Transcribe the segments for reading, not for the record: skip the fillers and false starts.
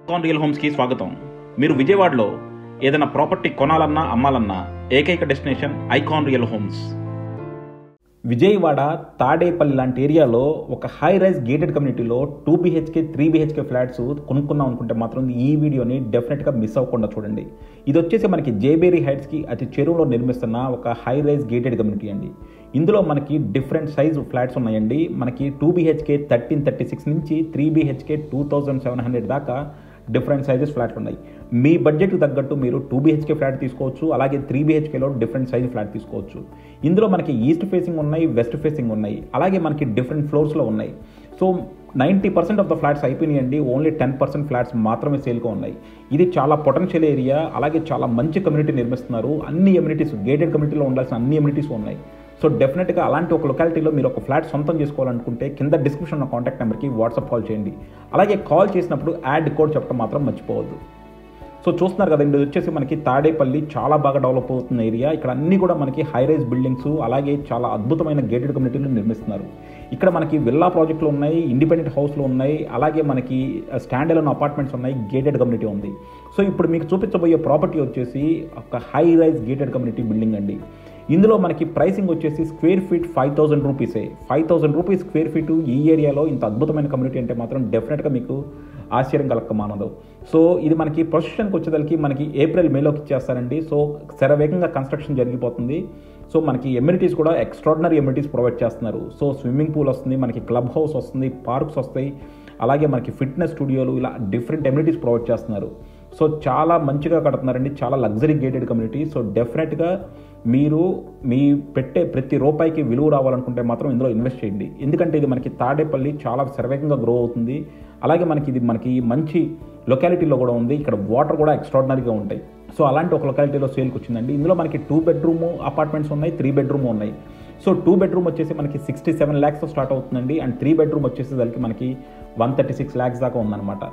Icon real హోమ్స్కి స్వాగతం. మీరు విజయవాడలో ఏదైనా ప్రాపర్టీ కొనాలన్నా అమ్మాలన్నా ఏకైక destination icon real homes. Vijayawada Tadepalli లాంటి ఏరియాలో ఒక హై రైజ్ గేటెడ్ కమ్యూనిటీలో 2 BHK 3 BHK ఫ్లాట్స్ కొనుక్కుందాం అనుకుంటే మాత్రం ఈ వీడియోని డెఫినెట్గా మిస్ అవ్వకుండా చూడండి. ఇది వచ్చేసి మనకి జేబేరీ హైట్స్కి అతి చెరువులో నిర్మిస్తున్న ఒక హై రైజ్ గేటెడ్ కమ్యూనిటీ అండి. ఇందులో మనకి డిఫరెంట్ సైజ్ ఫ్లాట్స్ ఉన్నాయండి. మనకి 2 BHK 1336 నుంచి 3 BHK 2700 దాకా డిఫరెంట్ సైజెస్ ఫ్లాట్లు ఉన్నాయి. మీ బడ్జెట్కి తగ్గట్టు మీరు 2 BHK ఫ్లాట్ తీసుకోవచ్చు, అలాగే 3 BHKలో డిఫరెంట్ సైజ్ ఫ్లాట్ తీసుకోవచ్చు. ఇందులో మనకి ఈస్ట్ ఫేసింగ్ ఉన్నాయి, వెస్ట్ ఫేసింగ్ ఉన్నాయి, అలాగే మనకి డిఫరెంట్ ఫ్లోర్స్లో ఉన్నాయి. సో 90% ఆఫ్ ద ఫ్లాట్స్ అయిపోయినాయండి. ఓన్లీ 10% ఫ్లాట్స్ మాత్రమే సేల్గా ఉన్నాయి. ఇది చాలా పొటెన్షియల్ ఏరియా, అలాగే చాలా మంచి కమ్యూనిటీ నిర్మిస్తున్నారు. అన్ని ఎమ్యూనిటీస్, గేటెడ్ కమ్యూనిటీలో ఉండాల్సిన అన్ని ఎమ్యూనిటీస్ ఉన్నాయి. సో డెఫినెట్గా అలాంటి ఒక లొకాలిటీలో మీరు ఒక ఫ్లాట్ సొంతం చేసుకోవాలనుకుంటే కింద డిస్క్రిప్షన్లో కాంటాక్ట్ నెంబర్కి వాట్సాప్ కాల్ చేయండి. అలాగే కాల్ చేసినప్పుడు యాడ్ కోడ్ చెప్పడం మాత్రం మర్చిపోవద్దు. సో చూస్తున్నారు కదండి, ఇది వచ్చేసి మనకి తాడేపల్లి చాలా బాగా డెవలప్ అవుతున్న ఏరియా. ఇక్కడ అన్నీ కూడా మనకి హై రైజ్ బిల్డింగ్స్, అలాగే చాలా అద్భుతమైన గేటెడ్ కమ్యూనిటీలు నిర్మిస్తున్నారు. ఇక్కడ మనకి విల్లా ప్రాజెక్టులు ఉన్నాయి, ఇండిపెండెంట్ హౌస్లు ఉన్నాయి, అలాగే మనకి స్టాండ్ అలోన్ అపార్ట్మెంట్స్ ఉన్నాయి, గేటెడ్ కమ్యూనిటీ ఉంది. సో ఇప్పుడు మీకు చూపించబోయే ప్రాపర్టీ వచ్చేసి ఒక high rise gated community building అండి. ఇందులో మనకి ప్రైసింగ్ వచ్చేసి స్క్వేర్ ఫీట్ 5000 రూపీసే. 5000 రూపీస్ స్క్వేర్ ఫీట్ ఈ ఏరియాలో ఇంత అద్భుతమైన కమ్యూనిటీ అంటే మాత్రం డెఫినెట్గా మీకు ఆశ్చర్యం కలగమానదు. సో ఇది మనకి ప్రొసెషన్కి వచ్చేదానికి మనకి ఏప్రిల్ మేలోకి ఇచ్చేస్తారండి. సో శరవేగంగా కన్స్ట్రక్షన్ జరిగిపోతుంది. సో మనకి ఎమ్యూనిటీస్ కూడా ఎక్స్ట్రాడినరీ ఎమ్యూనిటీస్ ప్రొవైడ్ చేస్తున్నారు. సో స్విమ్మింగ్ పూల్ వస్తుంది, మనకి క్లబ్ హౌస్ వస్తుంది, పార్క్స్ వస్తాయి, అలాగే మనకి ఫిట్నెస్ స్టూడియోలు, ఇలా డిఫరెంట్ ఎమ్యూనిటీస్ ప్రొవైడ్ చేస్తున్నారు. సో చాలా మంచిగా కడుతున్నారండి, చాలా లగ్జరీ గేటెడ్ కమ్యూనిటీ. సో డెఫినెట్గా మీరు మీ పెట్టే ప్రతి రూపాయికి విలువ రావాలనుకుంటే మాత్రం ఇందులో ఇన్వెస్ట్ చేయండి. ఎందుకంటే ఇది మనకి తాడేపల్లి చాలా శరవేగంగా గ్రో అవుతుంది. అలాగే మనకి మంచి లొకాలిటీలో కూడా ఉంది. ఇక్కడ వాటర్ కూడా ఎక్స్ట్రాడినరీగా ఉంటాయి. సో అలాంటి ఒక లొకాలిటీలో సేల్కి వచ్చిందండి. ఇందులో మనకి 2 బెడ్రూమ్ అపార్ట్మెంట్స్ ఉన్నాయి, 3 బెడ్రూమ్ ఉన్నాయి. సో 2 బెడ్రూమ్ వచ్చేసి మనకి 67 lakhs స్టార్ట్ అవుతుందండి. అండ్ 3 బెడ్రూమ్ వచ్చేసేసరికి మనకి 136 lakhs దాకా ఉందన్నమాట.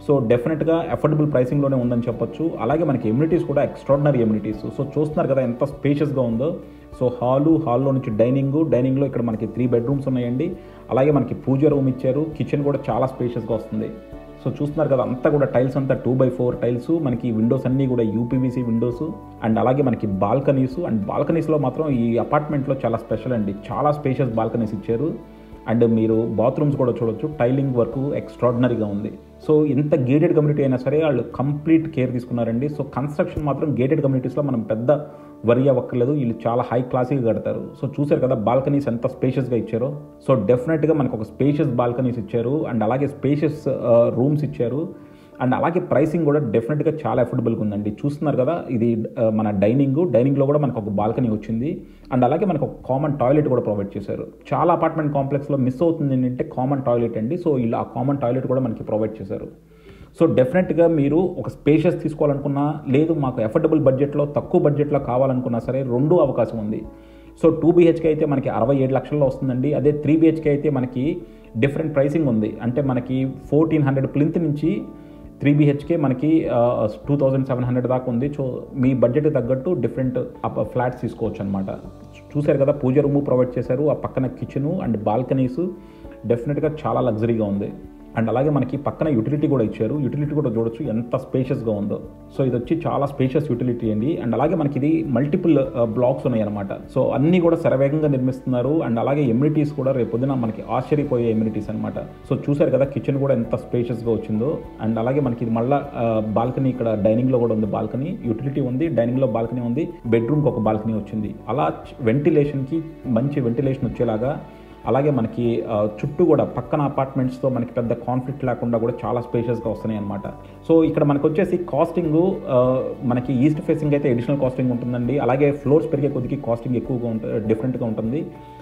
సో డెఫినెట్గా అఫోర్డబుల్ ప్రైసింగ్లోనే ఉందని చెప్పొచ్చు. అలాగే మనకి ఎమ్యూనిటీస్ కూడా ఎక్స్ట్రాడినరీ ఎమ్యూనిటీస్. సో చూస్తున్నారు కదా ఎంత స్పేషియస్గా ఉందో. సో హాల్లో నుంచి డైనింగ్లో ఇక్కడ మనకి 3 బెడ్రూమ్స్ ఉన్నాయండి. అలాగే మనకి పూజ రూమ్ ఇచ్చారు. కిచెన్ కూడా చాలా స్పేషియస్గా వస్తుంది. సో చూస్తున్నారు కదా, అంతా కూడా టైల్స్ అంతా 2x4 టైల్స్. మనకి విండోస్ అన్నీ కూడా UPVC విండోస్. అండ్ అలాగే మనకి బాల్కనీస్. అండ్ బాల్కనీస్లో మాత్రం ఈ అపార్ట్మెంట్లో చాలా స్పెషల్ అండి, చాలా స్పేషియస్ బాల్కనీస్ ఇచ్చారు. అండ్ మీరు బాత్రూమ్స్ కూడా చూడొచ్చు, టైలింగ్ వర్క్ ఎక్స్ట్రాడినరీగా ఉంది. సో ఇంత గేటెడ్ కమ్యూనిటీ అయినా సరే వాళ్ళు కంప్లీట్ కేర్ తీసుకున్నారండి. సో కన్స్ట్రక్షన్ మాత్రం గేటెడ్ కమ్యూనిటీస్లో మనం పెద్ద వరి అవ్వక్కర్లేదు, వీళ్ళు చాలా హై క్లాసీగా కడతారు. సో చూసారు కదా బాల్కనీస్ ఎంత స్పేషియస్గా ఇచ్చారో. సో డెఫినెట్గా మనకు ఒక స్పేషియస్ బాల్కనీస్ ఇచ్చారు. అండ్ అలాగే స్పేషియస్ రూమ్స్ ఇచ్చారు. అండ్ అలాగే ప్రైసింగ్ కూడా డెఫినెట్గా చాలా అఫోర్డబుల్గా ఉందండి. చూస్తున్నారు కదా, ఇది మన డైనింగ్లో కూడా మనకు ఒక బాల్కనీ వచ్చింది. అండ్ అలాగే మనకు ఒక కామన్ టాయిలెట్ కూడా ప్రొవైడ్ చేశారు. చాలా అపార్ట్మెంట్ కాంప్లెక్స్లో మిస్ అవుతుంది ఏంటంటే కామన్ టాయిలెట్ అండి. సో ఇలా ఆ కామన్ టాయిలెట్ కూడా మనకి ప్రొవైడ్ చేశారు. సో డెఫినెట్గా మీరు ఒక స్పేషియస్ తీసుకోవాలనుకున్నా, లేదు మాకు అఫోర్డబుల్ బడ్జెట్లో, తక్కువ బడ్జెట్లో కావాలనుకున్నా సరే రెండూ అవకాశం ఉంది. సో 2 BHK అయితే మనకి 67 లక్షల్లో వస్తుందండి. అదే 3 BHK అయితే మనకి డిఫరెంట్ ప్రైసింగ్ ఉంది. అంటే మనకి 1400 ప్లింత్ నుంచి 3 BHK మనకి 2700 దాకా ఉంది. సో మీ బడ్జెట్ తగ్గట్టు డిఫరెంట్ ఫ్లాట్స్ తీసుకోవచ్చు అనమాట. చూశారు కదా, పూజ రూము ప్రొవైడ్ చేశారు, ఆ పక్కన కిచెను అండ్ బాల్కనీస్ డెఫినెట్గా చాలా లగ్జరీగా ఉంది. అండ్ అలాగే మనకి పక్కన యూటిలిటీ కూడా ఇచ్చారు. యూటిలిటీ కూడా చూడొచ్చు ఎంత స్పేషియస్గా ఉందో. సో ఇది వచ్చి చాలా స్పేషియస్ యూటిలిటీ అండి. అండ్ అలాగే మనకి ఇది మల్టిపుల్ బ్లాక్స్ ఉన్నాయి అనమాట. సో అన్నీ కూడా శరవేగంగా నిర్మిస్తున్నారు. అండ్ అలాగే ఎమ్యూనిటీస్ కూడా రేపొద్దున మనకి ఆశ్చర్యపోయే ఎమ్యూనిటీస్ అనమాట. సో చూసారు కదా, కిచెన్ కూడా ఎంత స్పేషియస్గా వచ్చిందో. అండ్ అలాగే మనకి ఇది మళ్ళీ బాల్కనీ, ఇక్కడ డైనింగ్లో కూడా ఉంది బాల్కనీ, యూటిలిటీ ఉంది, డైనింగ్లో బాల్కనీ ఉంది, బెడ్రూమ్కి ఒక బాల్కనీ వచ్చింది. అలా వెంటిలేషన్కి మంచి వెంటిలేషన్ వచ్చేలాగా, అలాగే మనకి చుట్టూ కూడా పక్కన అపార్ట్మెంట్స్తో మనకి పెద్ద కాన్ఫ్లిక్ట్ లేకుండా కూడా చాలా స్పేషియస్గా వస్తున్నాయి అనమాట. సో ఇక్కడ మనకు వచ్చేసి కాస్టింగ్ మనకి ఈస్ట్ ఫేసింగ్ అయితే అడిషనల్ కాస్టింగ్ ఉంటుందండి. అలాగే ఫ్లోర్స్ పెరిగే కొద్దికి కాస్టింగ్ ఎక్కువగా డిఫరెంట్గా ఉంటుంది.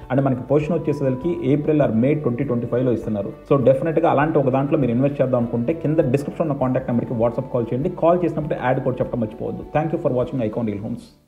అండ్ మనకి పొజిషన్ వచ్చేసరికి ఏప్రిల్ ఆర్ మే 2025లో ఇస్తున్నారు. సో డెఫినెట్గా అలాంటి ఒక దాంట్లో మీరు ఇన్వెస్ట్ చేద్దాం అనుకుంటే కింద డిస్క్రిప్షన్లో కాంటాక్ట్ నెంబర్కి వాట్సాప్ కాల్ చేయండి. కాల్ చేసినప్పుడు యాడ్ కోడ్ చెప్పడం మర్చిపోవద్దు. Thank you for watching icon real homes.